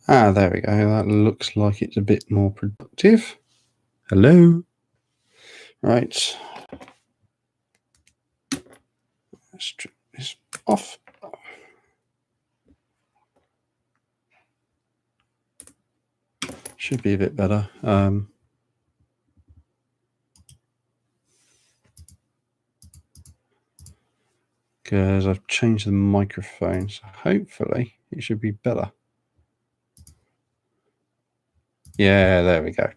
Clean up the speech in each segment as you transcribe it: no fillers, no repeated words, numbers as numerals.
There we go. That looks like it's a bit more productive. Hello. Right. Let's turn this off. Should be a bit better. Because I've changed the microphone, so hopefully it should be better. Yeah, there we go.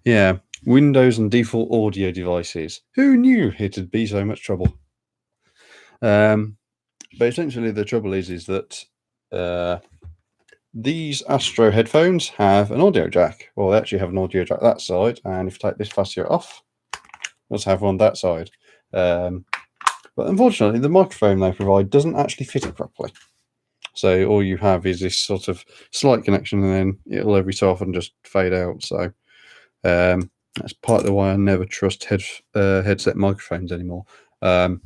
Yeah, Windows and default audio devices. Who knew it'd be so much trouble? But essentially the trouble is that these Astro headphones have an audio jack. Well, they actually have an audio jack that side, and if you take this fascia off, let's have one that side. But unfortunately, the microphone they provide doesn't actually fit it properly. So all you have is this sort of slight connection, and then it'll every so often just fade out. So that's partly why I never trust headset microphones anymore. So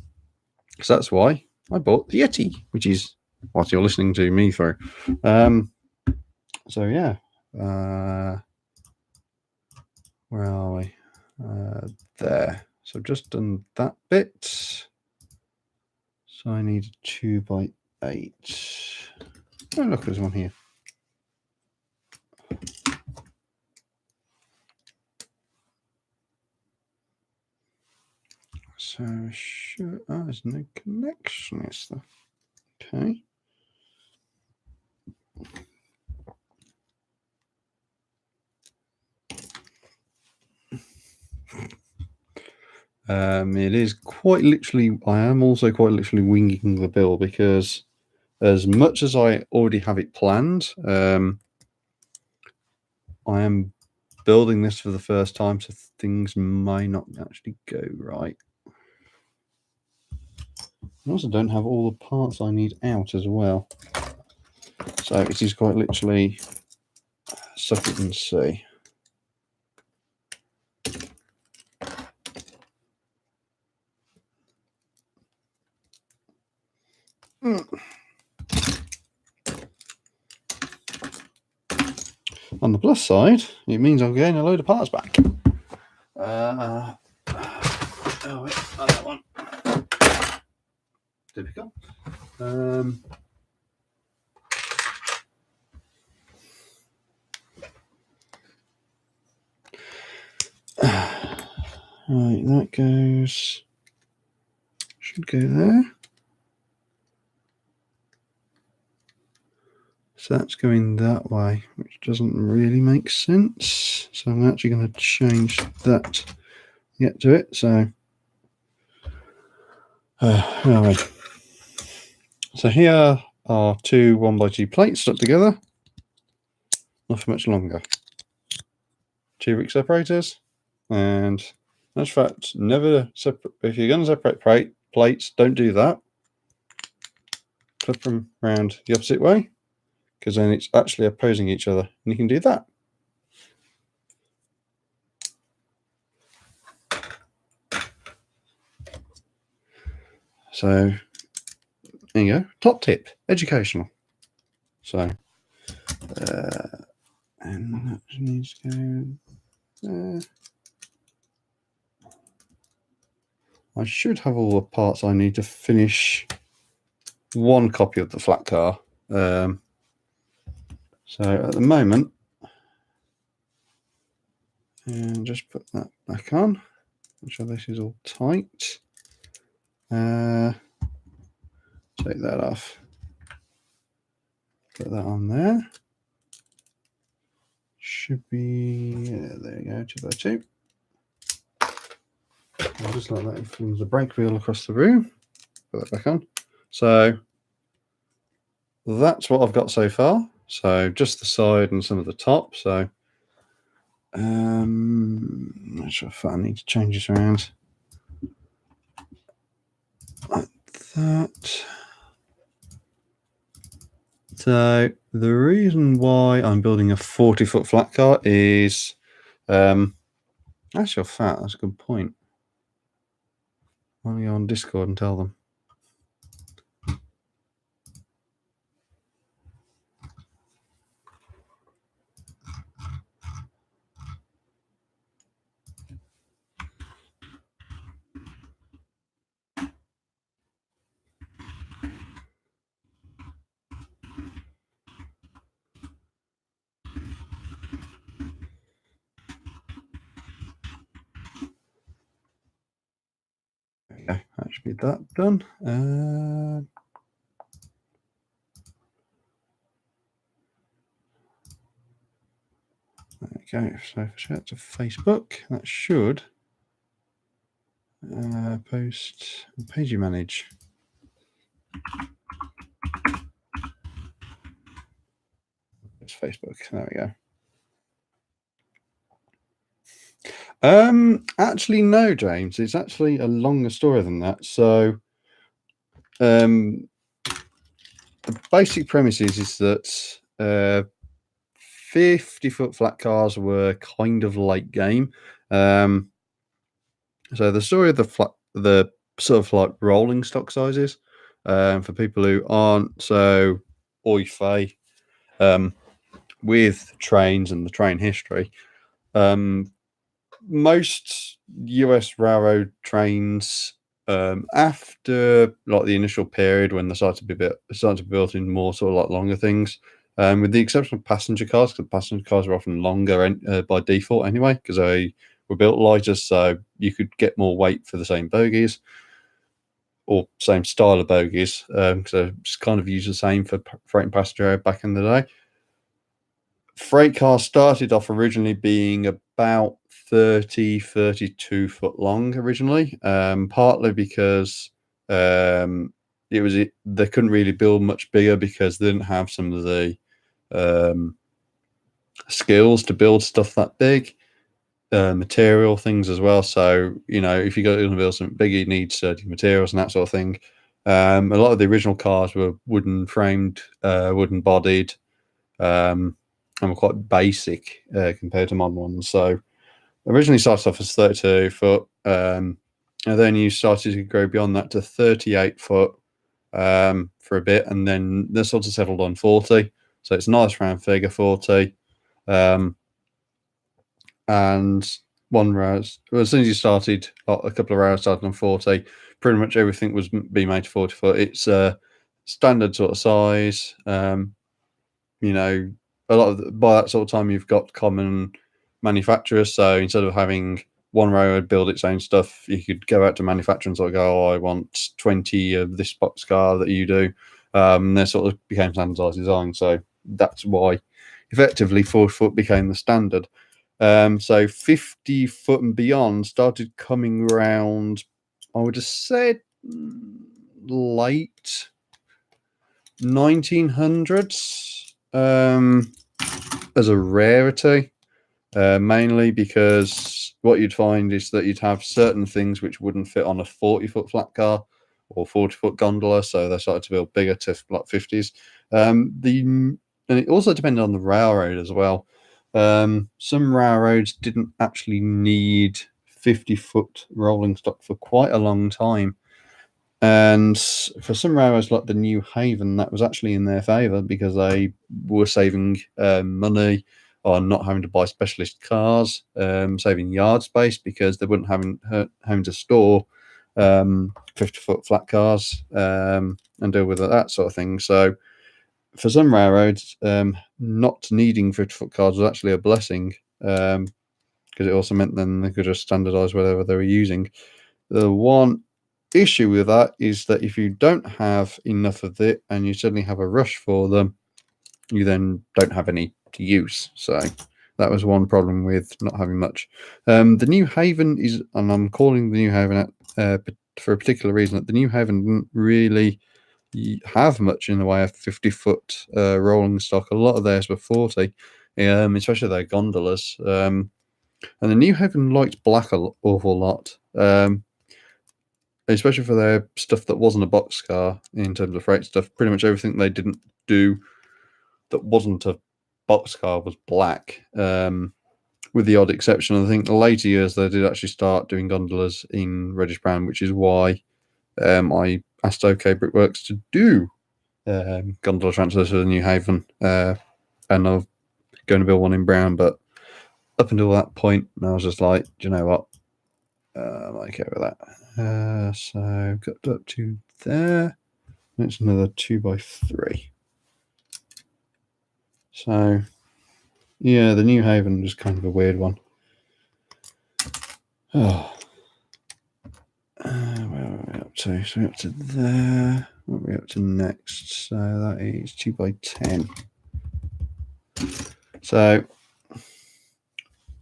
that's why I bought the Yeti, which is what you're listening to me through. So yeah, where are we? There. So I've just done that bit. So I need a 2x8. Oh, look, there's one here. So sure, there's no connection, is there? Okay. It is quite literally, I am also quite literally winging the bill, because as much as I already have it planned, I am building this for the first time, so things may not actually go right. I also don't have all the parts I need out as well. So it is quite literally suck it and see. On the plus side, it means I'll gain a load of parts back. Oh, wait, that one. Typical. Right, that goes, should go there. So that's going that way, which doesn't really make sense. So I'm actually going to change that to get to it. So, anyway. So here are two 1x2 plates stuck together. Not for much longer. 2 week separators. And that's fact, never separate. If you're going to separate plates, don't do that. Flip them around the opposite way, because then it's actually opposing each other, and you can do that. So there you go. Top tip, educational. So and that needs to go there. I should have all the parts I need to finish one copy of the flat car. So at the moment, and just put that back on. Make sure this is all tight. Take that off. Put that on there. Should be, yeah, there you go, 2x2. I'll just like that, it flings the brake wheel across the room. Put that back on. So that's what I've got so far. So just the side and some of the top. So not sure if I need to change this around like that. So the reason why I'm building a 40-foot flat car is actually fat. That's a good point. Why don't you go on Discord and tell them? Get that done. There we go. So share it to Facebook. That should post page you manage. It's Facebook. There we go. Actually, no, James. It's actually a longer story than that. So, the basic premise is that 50-foot flat cars were kind of late game. So the story of the sort of like rolling stock sizes, for people who aren't so au fait with trains and the train history, most US railroad trains, after like the initial period when they started to be built in more sort of like longer things, with the exception of passenger cars, because passenger cars are often longer by default anyway, because they were built lighter, so you could get more weight for the same bogies or same style of bogies. So it's kind of used the same for freight and passenger back in the day. Freight cars started off originally being about 32 foot long originally, partly because they couldn't really build much bigger because they didn't have some of the skills to build stuff that big, material things as well. So, if you're going to build something big, you need sturdy materials and that sort of thing. A lot of the original cars were wooden framed, wooden bodied, and were quite basic compared to modern ones. So originally started off as 32 foot, and then you started to go beyond that to 38 foot for a bit, and then they sort of settled on 40. So it's a nice round figure, 40. And one round, as soon as you started, a couple of rounds started on 40, pretty much everything was being made to 40 foot. It's a standard sort of size. A lot of by that sort of time, you've got common manufacturers. So instead of having one railroad build its own stuff, you could go out to manufacturer and sort of go, I want 20 of this boxcar that you do. They sort of became standardized design. So that's why effectively 40 foot became the standard. So 50 foot and beyond started coming around, I would have said, late 1900s. As a rarity, mainly because what you'd find is that you'd have certain things which wouldn't fit on a 40-foot flat car or 40-foot gondola, so they started to build bigger to like 50s. And it also depended on the railroad as well. Some railroads didn't actually need 50-foot rolling stock for quite a long time. And for some railroads like the New Haven, that was actually in their favour because they were saving money on not having to buy specialist cars, saving yard space because they wouldn't having to store 50-foot flat cars and deal with that sort of thing. So for some railroads, not needing 50-foot cars was actually a blessing because it also meant then they could just standardise whatever they were using. The one issue with that is that if you don't have enough of it and you suddenly have a rush for them, you then don't have any to use. So that was one problem with not having much. The New Haven is, and I'm calling the New Haven for a particular reason, that the New Haven didn't really have much in the way of 50-foot rolling stock. A lot of theirs were 40, especially their gondolas. And the New Haven liked black an awful lot. Especially for their stuff that wasn't a boxcar in terms of freight stuff. Pretty much everything they didn't do that wasn't a boxcar was black, with the odd exception. I think the later years they did actually start doing gondolas in reddish brown, which is why I asked OK Brickworks to do gondola transfers for the New Haven, and I'm going to build one in brown. But up until that point, I was just like, do you know what? I'm okay with that. So got up to there. It's another 2x3. So yeah, the New Haven was kind of a weird one. Oh, where are we up up to? So we're up to there. What are we up to next? So that is 2x10.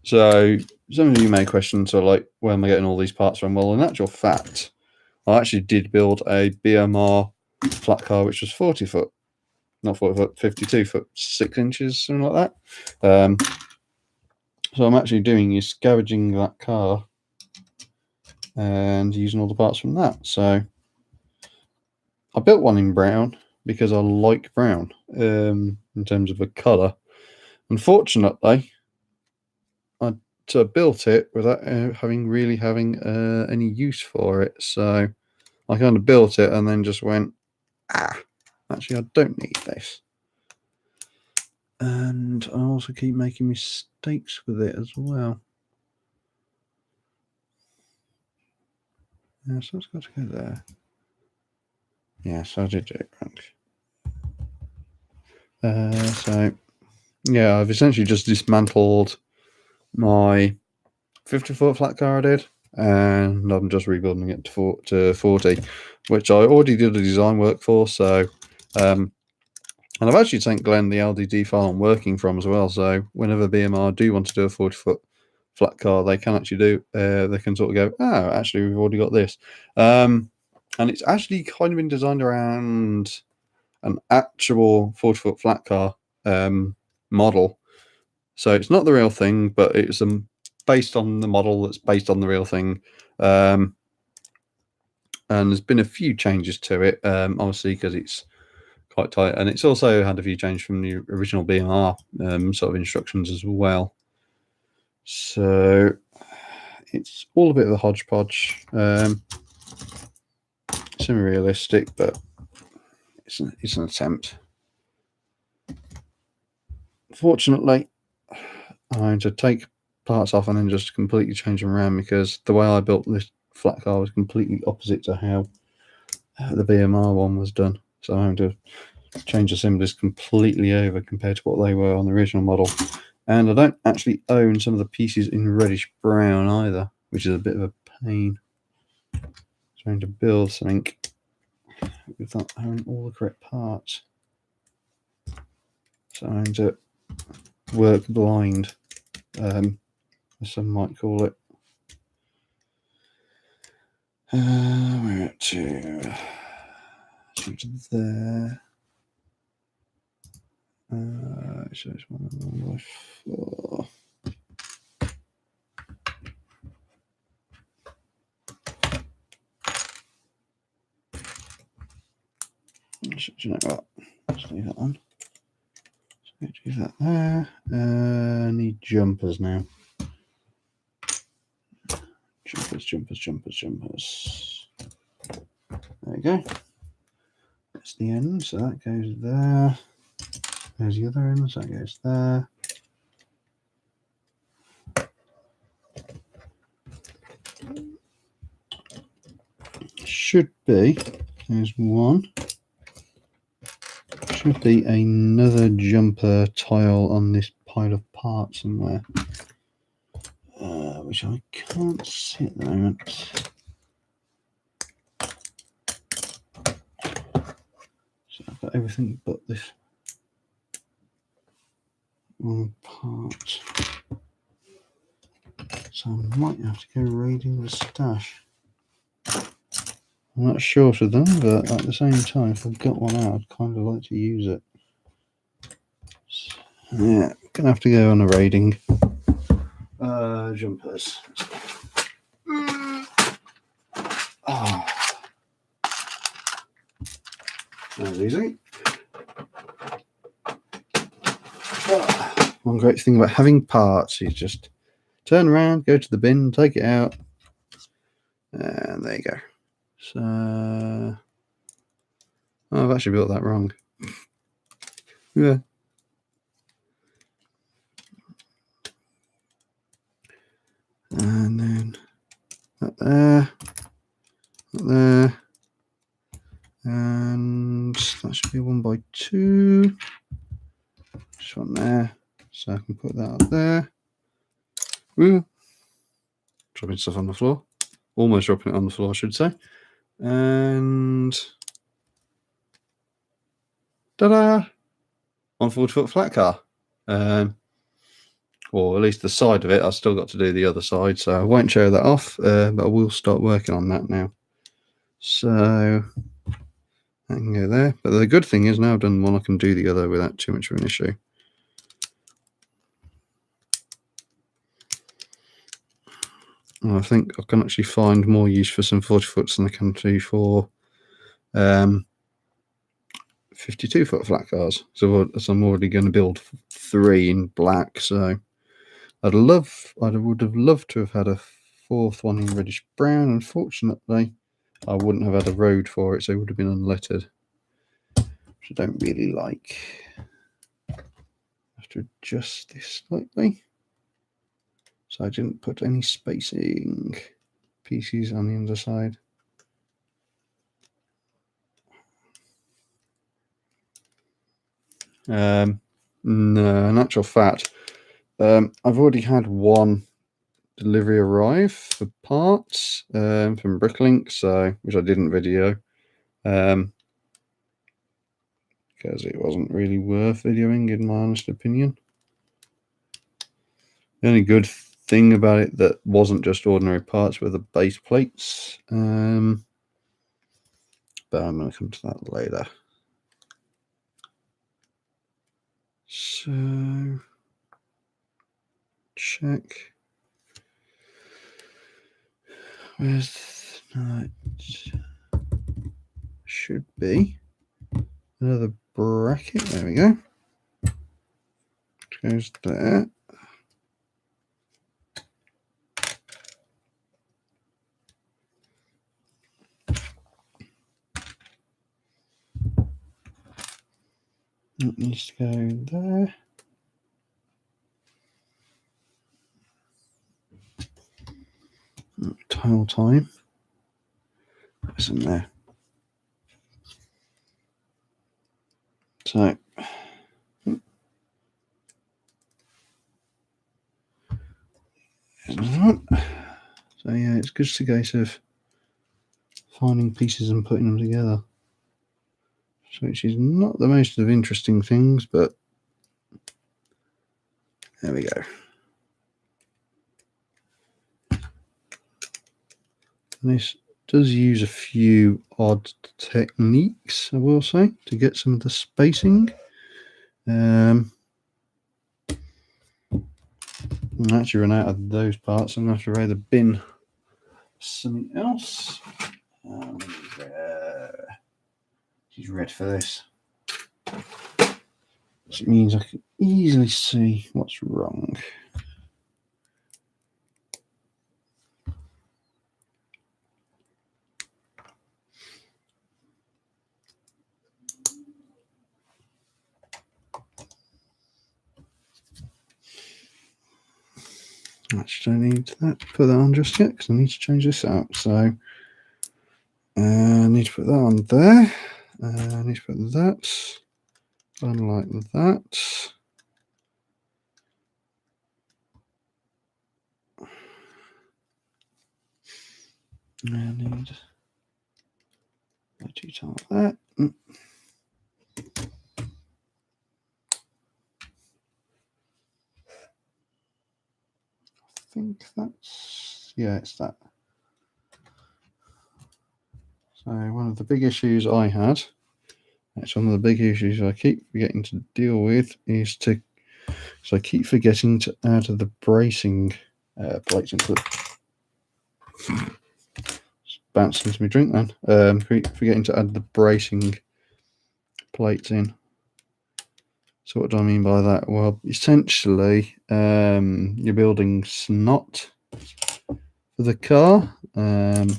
So some of you may question, so like, where am I getting all these parts from? Well, in actual fact, I actually did build a BMR flat car, which was 40 foot, not 40 foot, 52 foot, 6 inches, something like that. So I'm actually doing is scavenging that car and using all the parts from that. So I built one in brown because I like brown in terms of a colour. Unfortunately, I built it without having any use for it. So I kind of built it and then just went, actually, I don't need this. And I also keep making mistakes with it as well. Yeah, so it's got to go there. Yes, I did do it wrong. So, yeah, I've essentially just dismantled my 50-foot flat car I did, and I'm just rebuilding it to 40, which I already did the design work for. So, and I've actually sent Glenn the LDD file I'm working from as well. So whenever BMR do want to do a 40-foot flat car, they can actually do. They can sort of go, oh, actually, we've already got this, and it's actually kind of been designed around an actual 40-foot flat car model. So it's not the real thing, but it's based on the model that's based on the real thing. And there's been a few changes to it, obviously, because it's quite tight. And it's also had a few changes from the original BMR sort of instructions as well. So it's all a bit of a hodgepodge. Semi-realistic, but it's an attempt. Fortunately, I'm going to take parts off and then just completely change them around, because the way I built this flat car was completely opposite to how the BMR one was done. So I'm going to change the assemblies completely over compared to what they were on the original model. And I don't actually own some of the pieces in reddish brown either, which is a bit of a pain. Trying to build something without having all the correct parts. So I'm going to work blind, as some might call it. We're up to there. So it's 1.4. Do you know what? Let's leave that on. So do that there. Need jumpers now. Jumpers. There we go. That's the end, so that goes there. There's the other end, so that goes there. Should be, there's one. Should be another jumper tile on this pile of parts somewhere, which I can't see at the moment. So I've got everything but this one part. So I might have to go raiding the stash. I'm not short of them, but at the same time, if I've got one out, I'd kind of like to use it. So, yeah, gonna have to go on a raiding. Jumpers. Oh. That was easy. One great thing about having parts is just turn around, go to the bin, take it out, and there you go. So, I've actually built that wrong. Yeah. And then that there, and that should be 1x2. Just one there, so I can put that up there. Ooh. Dropping stuff on the floor. Almost dropping it on the floor, I should say. And ta-da! 140-foot flat car. Or at least the side of it. I've still got to do the other side, so I won't show that off, but I will start working on that now. So I can go there. But the good thing is now I've done one, I can do the other without too much of an issue. And I think I can actually find more use for some 40-foots than I can do for 52-foot flat cars. So I'm already going to build 3 in black, so I would have loved to have had a 4th one in reddish brown. Unfortunately, I wouldn't have had a road for it, so it would have been unlettered, which I don't really like. I have to adjust this slightly, so I didn't put any spacing pieces on the underside. No, in actual fact, I've already had one delivery arrive for parts from Bricklink, so which I didn't video because it wasn't really worth videoing, in my honest opinion. The only good thing about it that wasn't just ordinary parts were the base plates, but I'm going to come to that later. So check. Where's no, should be another bracket. There we go. Goes there. That needs to go there. Tile time. That's in there. So yeah, it's just a case of finding pieces and putting them together. So which is not the most of interesting things, but there we go. And this does use a few odd techniques, I will say, to get some of the spacing. I actually run out of those parts. I'm going to have to rather bin something else. She's red for this. Which means I can easily see what's wrong. Actually, I need that. Put that on just yet because I need to change this out. So I need to put that on there. I need to put that on like that. I need a detail like that. I think that's, yeah, it's that. So one of the big issues I had, that's one of the big issues I keep forgetting to deal with, is so I keep forgetting to add the bracing plates into the, bounce into my drink then. Forgetting to add the bracing plates in. So what do I mean by that? Well, essentially, you're building snot for the car, and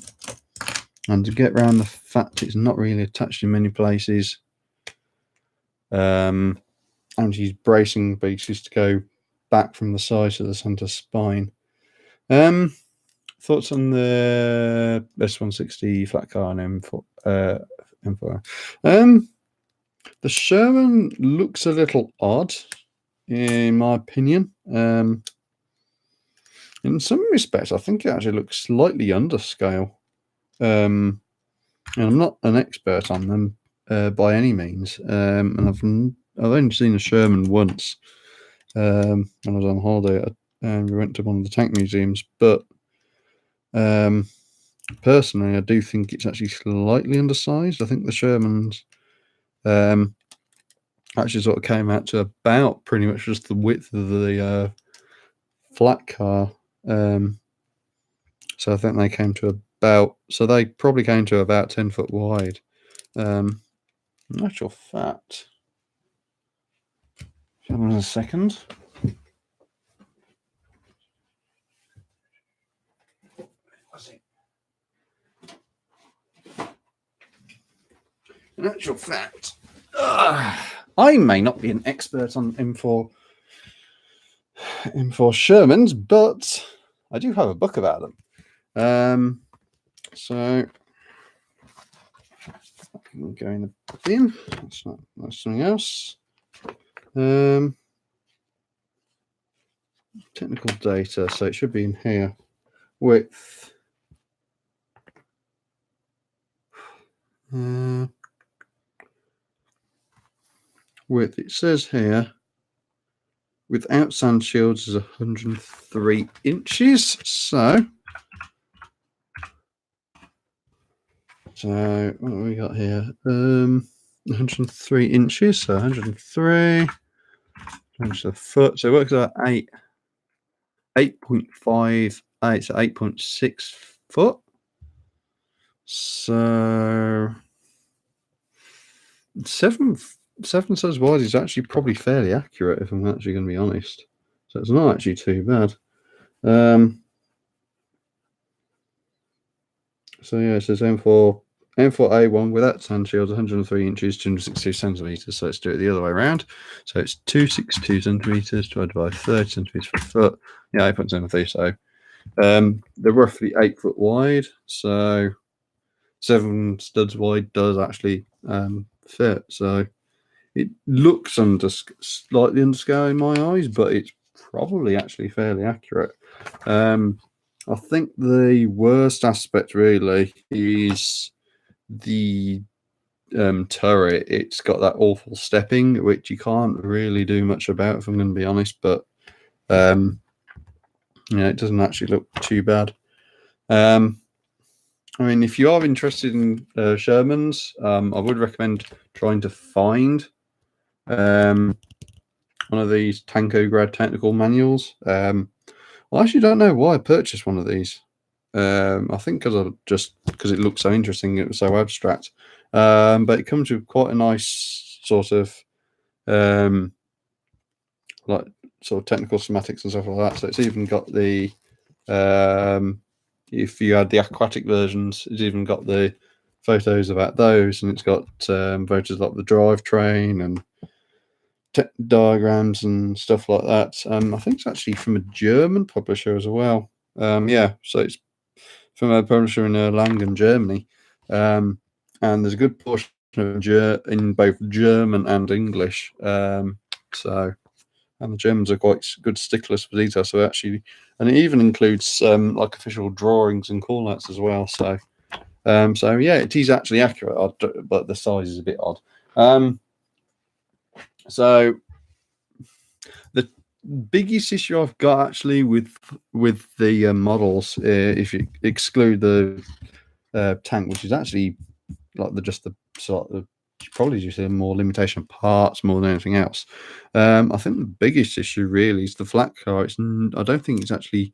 to get around the fact it's not really attached in many places, and use bracing pieces to go back from the sides of the center spine. Thoughts on the S160 flat car and M4? The Sherman looks a little odd, in my opinion. In some respects, I think it actually looks slightly underscale. and I'm not an expert on them by any means. And I've only seen a Sherman once when I was on holiday, and we went to one of the tank museums. But personally, I do think it's actually slightly undersized. I think the Shermans actually sort of came out to about pretty much just the width of the flat car. So I think they came to about, so they probably came to about 10 foot wide. In actual fact, hold on a second. In actual fact, I may not be an expert on M4 Shermans, but I do have a book about them. So I can go in the bin. That's something else. Technical data. So it should be in here. Width. Width. It says here, without sand shields, is 103 inches. So what have we got here? 103 inches. So 103 inches a foot. So it works out 8.58, so 8.6 foot. So 7 says wide is actually probably fairly accurate, if I'm actually going to be honest. So it's not actually too bad. So yeah, it says M4A1 without sand shields, 103 inches, 262 centimeters. So let's do it the other way around. So it's 262 centimeters divided by 30 centimeters per foot. Yeah, 8.73. So they're roughly 8 foot wide. So 7 studs wide does actually fit. So it looks slightly underscale in my eyes, but it's probably actually fairly accurate. I think the worst aspect really is the turret. It's got that awful stepping, which you can't really do much about, if I'm going to be honest. But it doesn't actually look too bad. I mean, if you are interested in Shermans, I would recommend trying to find one of these Tankograd technical manuals. I actually don't know why I purchased one of these. I think because it looks so interesting, it was so abstract. But it comes with quite a nice sort of technical schematics and stuff like that. So it's even got the if you had the aquatic versions, it's even got the photos about those, and it's got photos like the drivetrain and diagrams and stuff like that. I think it's actually from a German publisher as well. So it's from a publisher in Erlangen, Germany. And there's a good portion of in both German and English. And the Germans are quite good sticklers for detail. So and it even includes like official drawings and callouts as well. So yeah, it is actually accurate, but the size is a bit odd. So the biggest issue I've got actually with the models, if you exclude the tank, which is actually like probably just a more limitation of parts more than anything else. I think the biggest issue really is the flat car. I don't think it's actually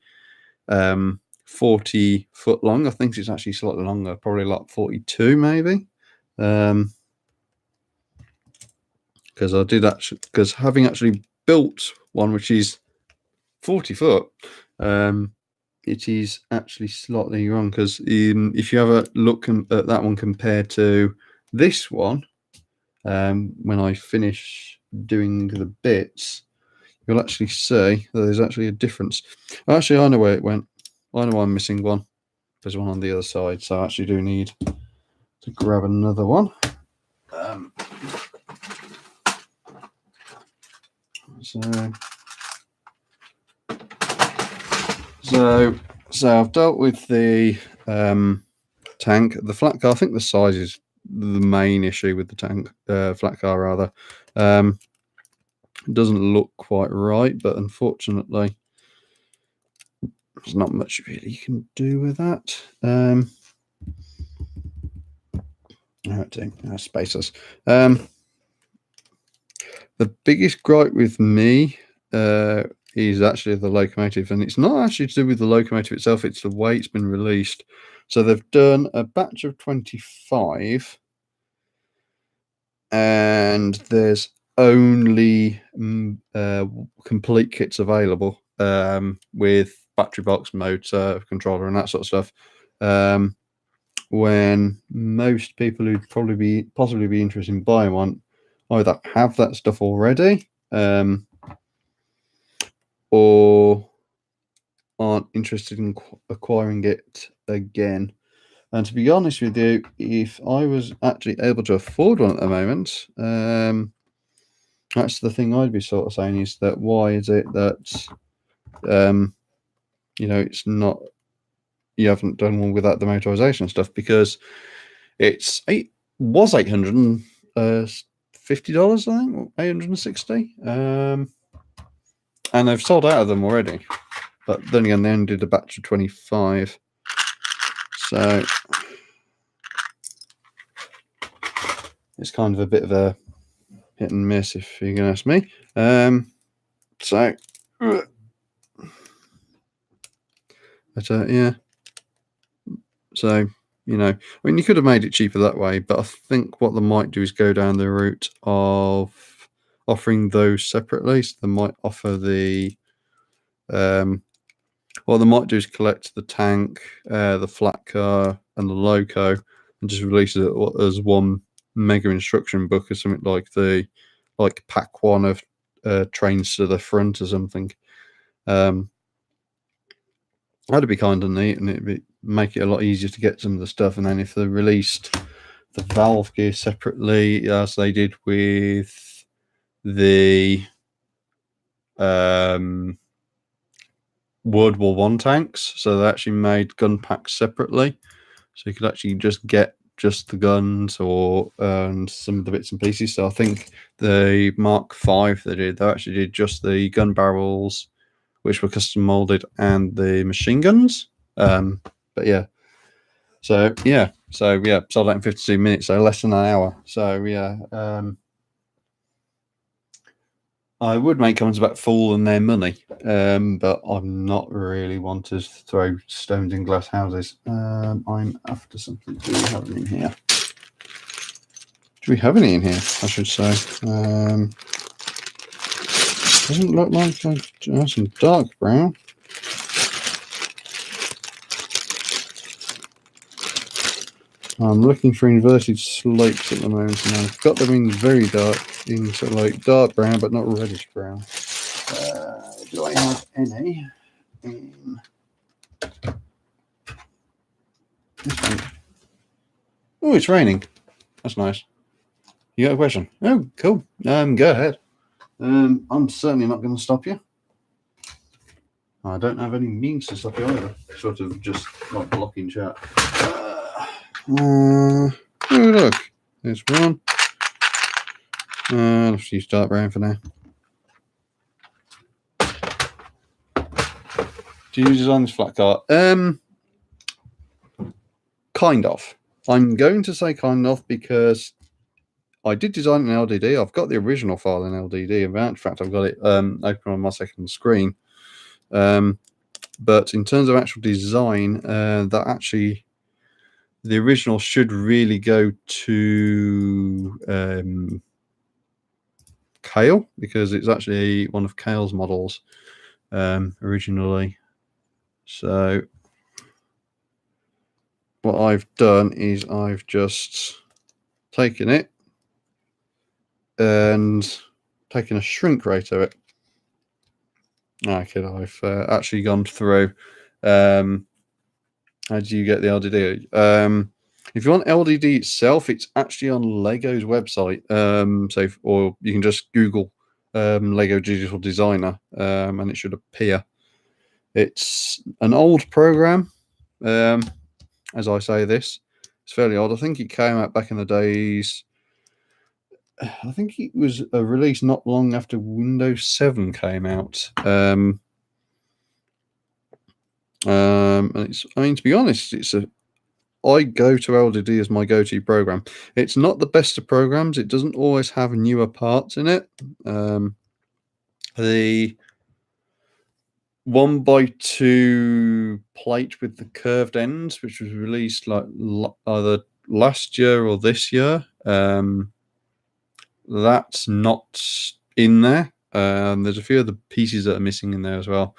40 foot long. I think it's actually slightly longer, probably like 42 maybe. Because having actually built one which is 40 foot, it is actually slightly wrong. Because if you have a look at that one compared to this one, when I finish doing the bits, you'll actually see that there's actually a difference. Actually, I know where it went. I know I'm missing one. There's one on the other side, so I actually do need to grab another one. So I've dealt with the tank. The flat car, I think the size is the main issue with the tank, flat car rather. It doesn't look quite right, but unfortunately, there's not much really you can do with that. Spacers. The biggest gripe with me is actually the locomotive, and it's not actually to do with the locomotive itself, it's the way it's been released. So they've done a batch of 25, and there's only complete kits available with battery box, motor, controller, and that sort of stuff. When most people who'd possibly be interested in buying one either have that stuff already, or aren't interested in acquiring it again. And to be honest with you, if I was actually able to afford one at the moment, that's the thing I'd be sort of saying, is that why is it that it's not, you haven't done one without the motorization stuff? Because it was $850, I think, $860, and they've sold out of them already. But then again, they only did a batch of 25, so it's kind of a bit of a hit and miss, if you're going to ask me. Yeah. So, I mean, you could have made it cheaper that way, but I think what they might do is go down the route of offering those separately. So they might offer the, what they might do is collect the tank, the flat car, and the loco, and just release it as one mega instruction book or something like pack one of trains to the front or something. That'd be kind of neat, and it'd make it a lot easier to get some of the stuff. And then if they released the valve gear separately, as they did with the World War I tanks, so they actually made gun packs separately, so you could actually just get just the guns or some of the bits and pieces. So I think the Mark V they actually did just the gun barrels, which were custom molded, and the machine guns. But yeah, sold out in 52 minutes, so less than an hour. So yeah, I would make comments about fooling their money, but I'm not really one to throw stones in glass houses. I'm after something. Do we have any in here? Do we have any in here, I should say? Doesn't look like some dark brown. I'm looking for inverted slopes at the moment, and I've got them in very dark, in sort of like dark brown, but not reddish brown. Do I have any in this one? Oh, it's raining. That's nice. You got a question? Oh, cool. Go ahead. I'm certainly not going to stop you. I don't have any means to stop you either. Sort of just like blocking chat. Oh, look. There's one. I'll just use dark brown for now. Do you design this flat car? Kind of. I'm going to say kind of because I did design an LDD. I've got the original file in LDD. In fact, I've got it open on my second screen. But in terms of actual design, the original should really go to Kale, because it's actually one of Kale's models originally. So what I've done is I've just taken it and taken a shrink rate of it. Okay, I've actually gone through. How do you get the LDD? If you want LDD itself, it's actually on Lego's website. Or you can just Google Lego Digital Designer, and it should appear. It's an old program, as I say this, It's fairly old. I think it came out back in the days. I think it was a release not long after Windows 7 came out. And it's, I mean, to be honest, I go to LDD as my go-to program. It's not the best of programs. It doesn't always have newer parts in it. The 1x2 plate with the curved ends, which was released like either last year or this year, that's not in there. There's a few other pieces that are missing in there as well.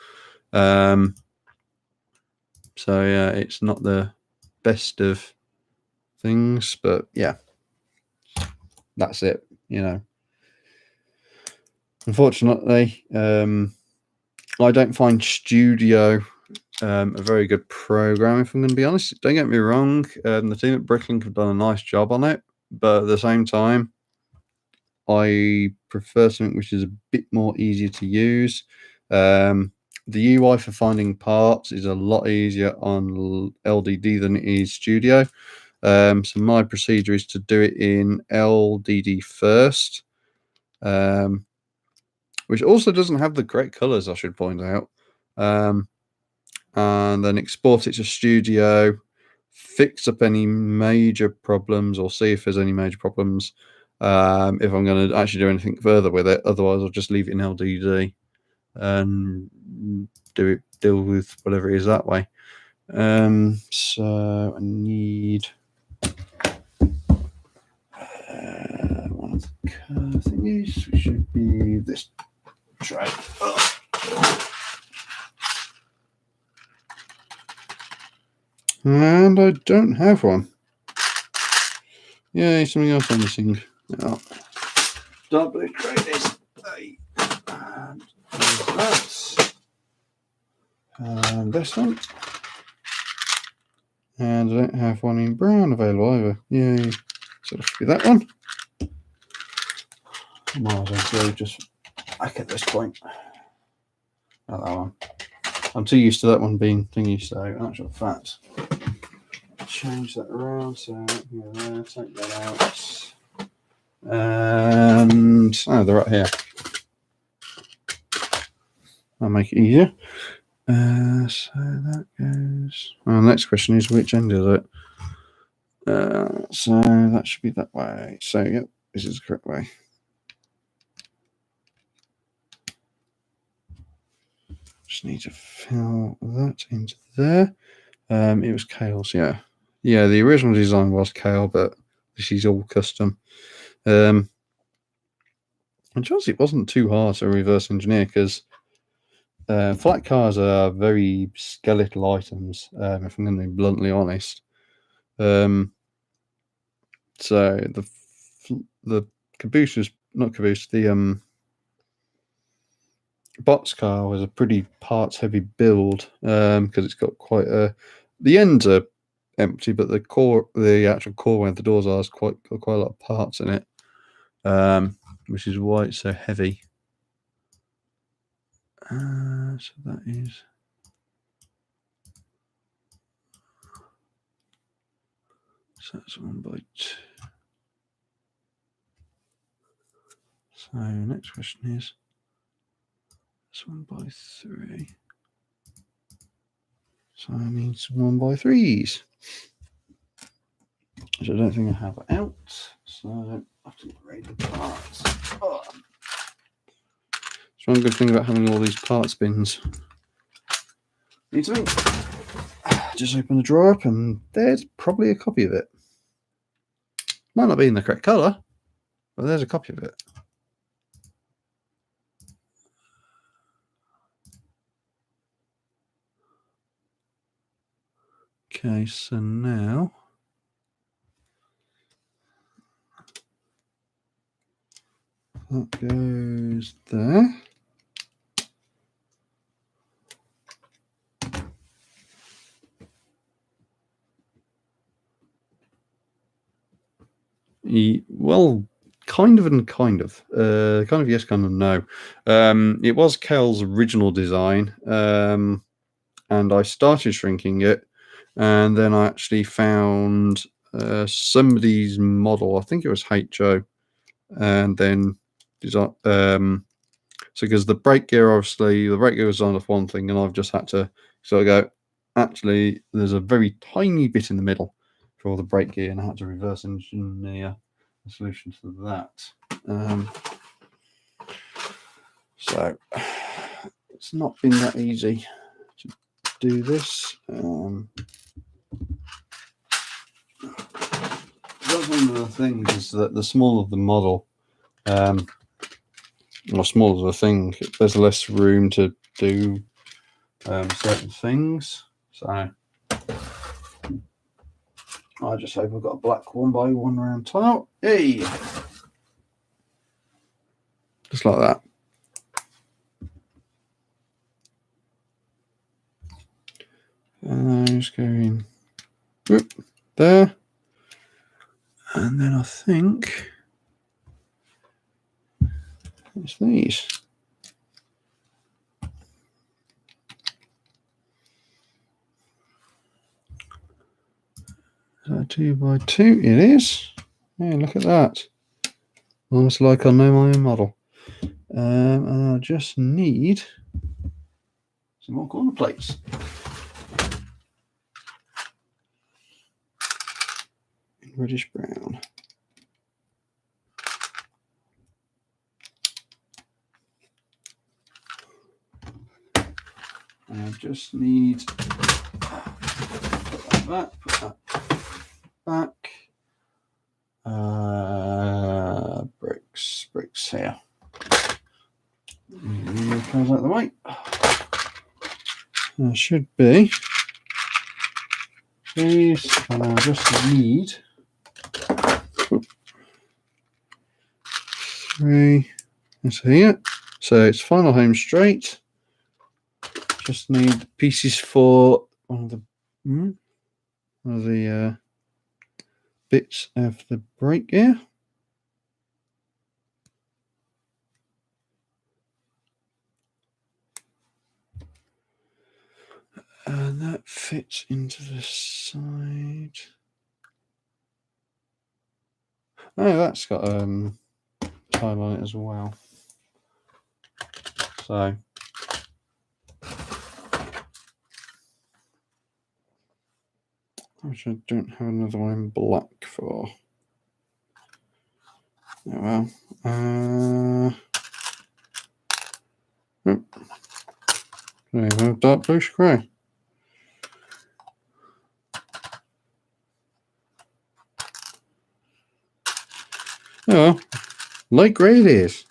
So yeah, it's not the best of things, but yeah, that's it. You know, unfortunately, I don't find Studio a very good program, if I'm going to be honest. Don't get me wrong, the team at Bricklink have done a nice job on it, but at the same time, I prefer something which is a bit more easier to use. The UI for finding parts is a lot easier on LDD than it is Studio. So my procedure is to do it in LDD first, which also doesn't have the correct colors, I should point out. And then export it to Studio, fix up any major problems or see if there's any major problems if I'm going to actually do anything further with it. Otherwise, I'll just leave it in LDD and deal with whatever it is that way. So I need one of the thingies, which should be this tray. And I don't have one. Yay, something else I'm missing. Oh. Dark blue tray is and that. And this one. And I don't have one in brown available either. Yay. So it should be that one. Might as well just back at this point. Not that one. I'm too used to that one being thingy, so in actual fact, change that around. So there, take that out. And they're right here. I'll make it easier. So that goes. Well, the next question is which end is it? So that should be that way. So yep, this is the correct way. Just need to fill that into there. It was Kale's, yeah. Yeah, the original design was Kale, but this is all custom. And just it wasn't too hard to reverse engineer because flat cars are very skeletal items, if I'm going to be bluntly honest. So the caboose was not caboose. The boxcar was a pretty parts heavy build because it's got quite a. The ends are empty, but the actual core where the doors are, has got quite a lot of parts in it, which is why it's so heavy. So that is. So that's 1x2. So next question is this 1x3. So I need some 1x3s. Which I don't think I have out. So I have to grade the parts. Oh. It's one good thing about having all these parts bins. Need something. Just open the drawer up and there's probably a copy of it. Might not be in the correct colour, but there's a copy of it. Okay, so now that goes there. Well, kind of and kind of. Kind of yes, kind of no. It was Kel's original design, and I started shrinking it, and then I actually found somebody's model. I think it was HO, and then design. So because the brake gear, obviously, the brake gear was on off one thing, and I've just had to sort of go. Actually, there's a very tiny bit in the middle for the brake gear, and I had to reverse engineer a solution to that. So it's not been that easy to do this. That's one of the things is that the smaller the model, or smaller the thing, there's less room to do certain things. So I just hope I've got a black 1x1 round tile. Hey! Just like that. And I'm just going whoop, there. And then I think it's these. So 2x2 it is. Yeah, look at that. Almost like I know my own model. And I just need some more corner plates. In reddish brown. And I just need put that back. Bricks here. Comes out of the way. There should be these, and I just need 3. That's here. So it's final home straight. Just need pieces for one of the bits of the brake gear. And that fits into the side. Oh, that's got tile on it as well. So which I don't have another one in black for. Oh well. There you go, dark bluish grey. Oh well, light grey it is.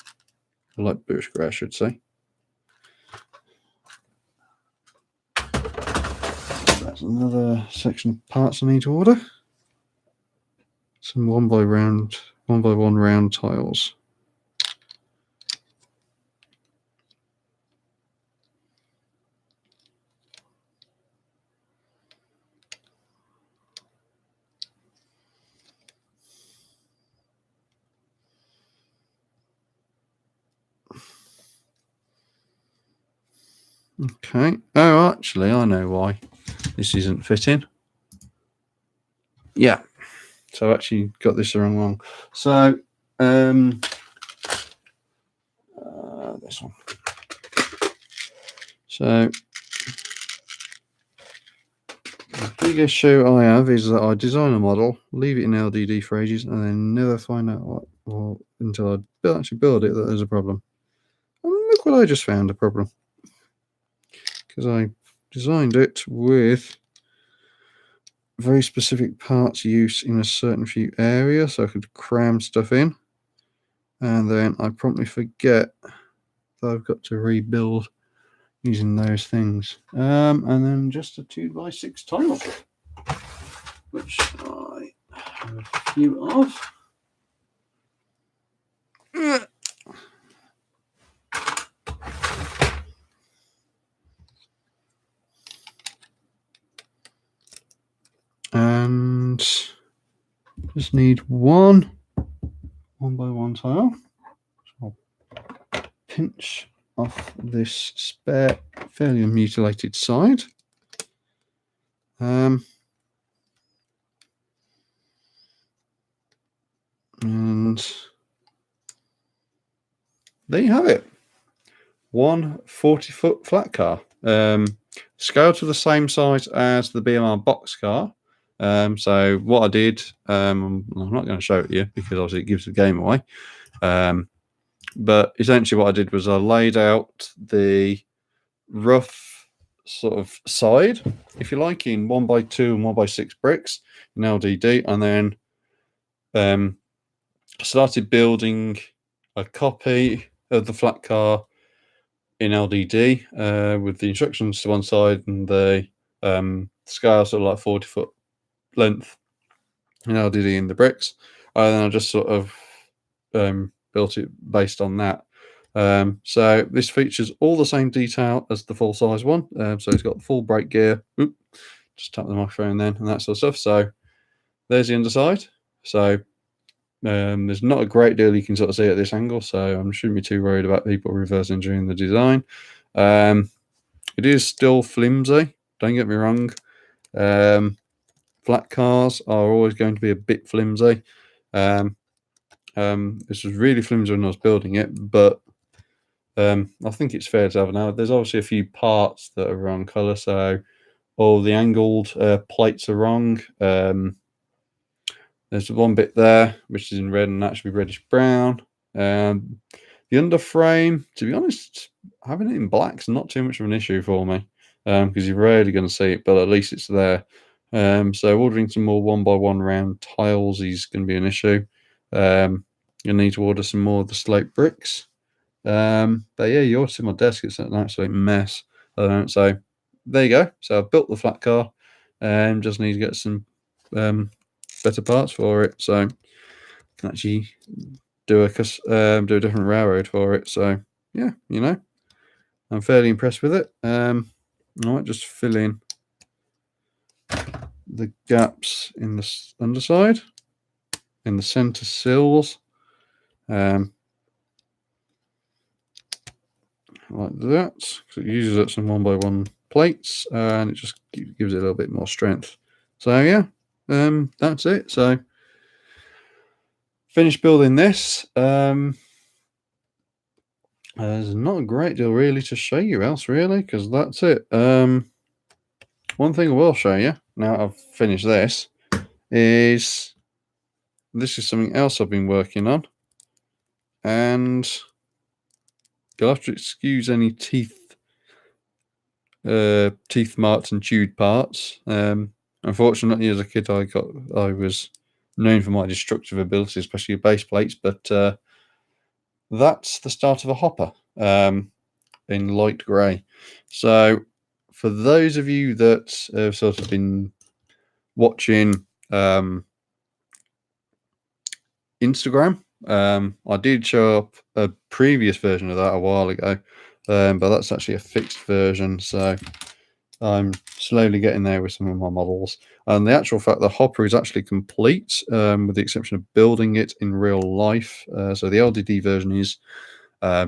Light bluish grey, I should say. That's another section of parts I need to order. Some 1x1 round tiles. Okay. Oh, actually, I know why this isn't fitting. Yeah. So I actually got this the wrong one. So, this one. So, the big issue I have is that I design a model, leave it in LDD for ages, and then never find out until I actually build it that there's a problem. And look what I just found a problem. Because I designed it with very specific parts use in a certain few areas, so I could cram stuff in, and then I promptly forget that I've got to rebuild using those things. And then just a 2x6 tile, which I have a few of. And just need one 1x1 tile. So I'll pinch off this spare, fairly mutilated side. And there you have it. One 40-foot flat car. Scaled to the same size as the BMR box car. So what I did, I'm not going to show it to you because obviously it gives the game away. But essentially what I did was I laid out the rough sort of side, if you like, in 1x2 and 1x6 bricks in LDD, and then started building a copy of the flat car in LDD with the instructions to one side and the scale sort of like 40-foot length in LDD in the bricks, and then I just sort of built it based on that. So this features all the same detail as the full size one. So it's got the full brake gear. Oop, just tap the microphone then and that sort of stuff. So there's the underside. So there's not a great deal you can sort of see at this angle, so I shouldn't be too worried about people reverse engineering the design. It is still flimsy, don't get me wrong. Flat cars are always going to be a bit flimsy. This was really flimsy when I was building it, but I think it's fair to have now. There's obviously a few parts that are wrong colour, so all the angled plates are wrong. There's one bit there which is in red and that should be reddish brown. The underframe, to be honest, having it in black's not too much of an issue for me because you're rarely going to see it, but at least it's there. So ordering some more 1x1 round tiles is going to be an issue. You'll need to order some more of the slate bricks. But yeah, you ought to see my desk. It's an absolute mess. So there you go. So I've built the flat car and just need to get some better parts for it. So I can actually do a different railroad for it. So yeah, you know, I'm fairly impressed with it. I might just fill in the gaps in the underside, in the center sills, like that. So it uses up some 1x1 plates and it just gives it a little bit more strength. So yeah, that's it. So finished building this. There's not a great deal really to show you else really, because that's it. One thing I will show you now I've finished this is something else I've been working on, and you'll have to excuse any teeth marks and chewed parts. Unfortunately, as a kid, I was known for my destructive ability, especially with base plates. But that's the start of a hopper in light grey. So, for those of you that have sort of been watching Instagram, I did show up a previous version of that a while ago, but that's actually a fixed version. So I'm slowly getting there with some of my models. And the actual fact the hopper is actually complete, with the exception of building it in real life. So the LDD version is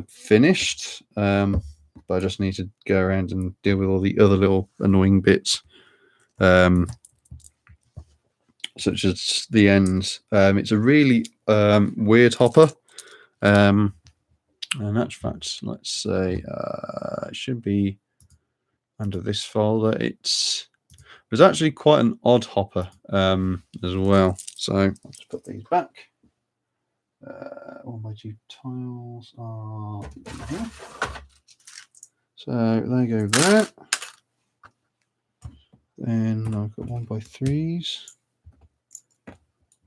finished, but I just need to go around and deal with all the other little annoying bits, such as the ends. It's a really weird hopper. And that's fact, let's say it should be under this folder. It was actually quite an odd hopper as well. So let's put these back. 1x2 tiles are here. So they go there. Then I've got 1x3s.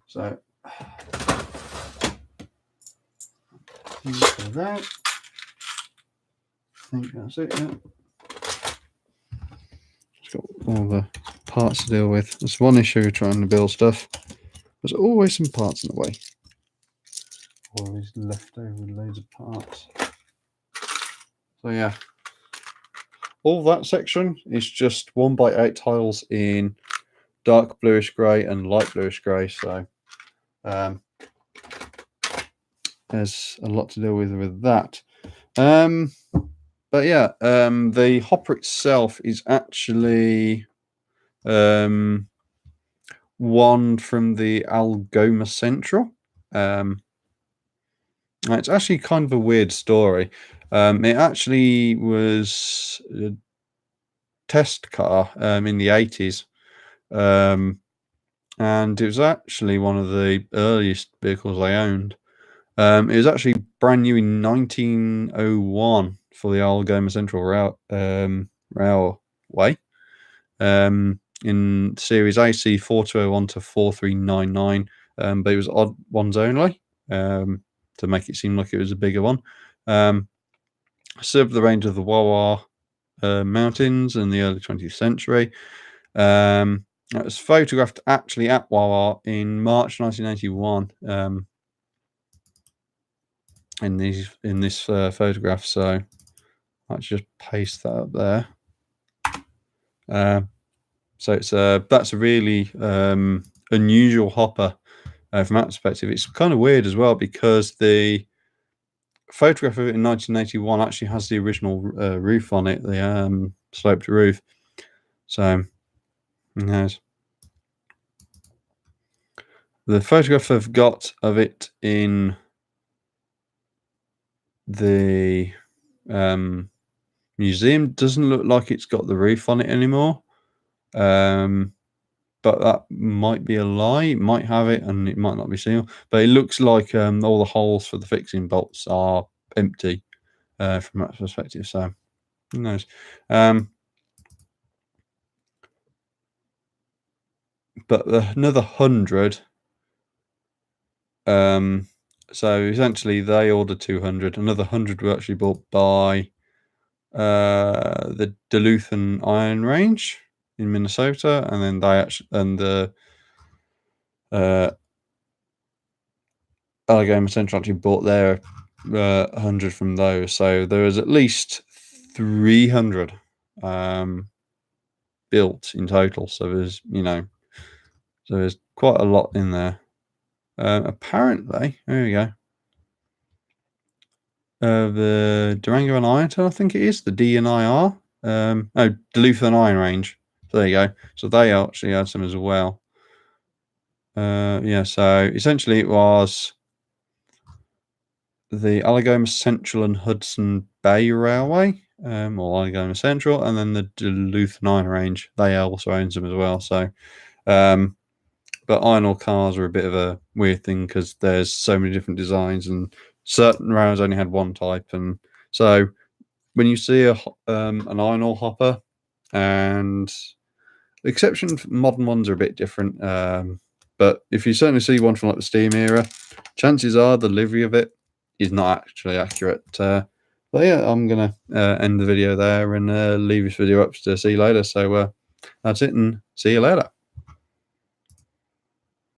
So these go there. I think that's it. Yeah. Got all the parts to deal with. That's one issue trying to build stuff. There's always some parts in the way. Always left over with loads of parts. So yeah, all that section is just 1x8 tiles in dark bluish grey and light bluish grey. So there's a lot to deal with that. But yeah, the hopper itself is actually one from the Algoma Central. It's actually kind of a weird story. It actually was a test car in the 80s. And it was actually one of the earliest vehicles I owned. It was actually brand new in 1901 for the Algoma Central Railway. In Series AC 4201 to 4399, but it was odd ones only to make it seem like it was a bigger one. Served the range of the Wawa Mountains in the early 20th century. It was photographed actually at Wawa in March 1981. In this photograph, so I'll just paste that up there. So it's that's a really unusual hopper from that perspective. It's kind of weird as well because the photograph of it in 1981 actually has the original roof on it, the sloped roof. So who knows? The photograph I've got of it in the museum doesn't look like it's got the roof on it anymore. But that might be a lie. It might have it and it might not be sealed. But it looks like all the holes for the fixing bolts are empty from that perspective. So who knows? But another 100. So essentially they ordered 200. Another 100 were actually bought by the Duluth Iron Range in Minnesota, and then the Algoma Central actually bought their 100 from those. So there was at least 300 built in total. So there's there's quite a lot in there. Apparently, there we go. The Durango and Ironton, I think it is the DNIR. Duluth and Iron Range. So there you go. So they actually had some as well. Yeah. So essentially, it was the Algoma Central and Hudson Bay Railway, or Algoma Central, and then the Duluth and Iron Range. They also own them as well. So, but iron ore cars are a bit of a weird thing because there's so many different designs, and certain rails only had one type. And so when you see an iron ore hopper, and the exception modern ones are a bit different, but if you certainly see one from like the steam era, chances are the livery of it is not actually accurate. But yeah, I'm gonna end the video there and leave this video up to see you later. So that's it, and see you later.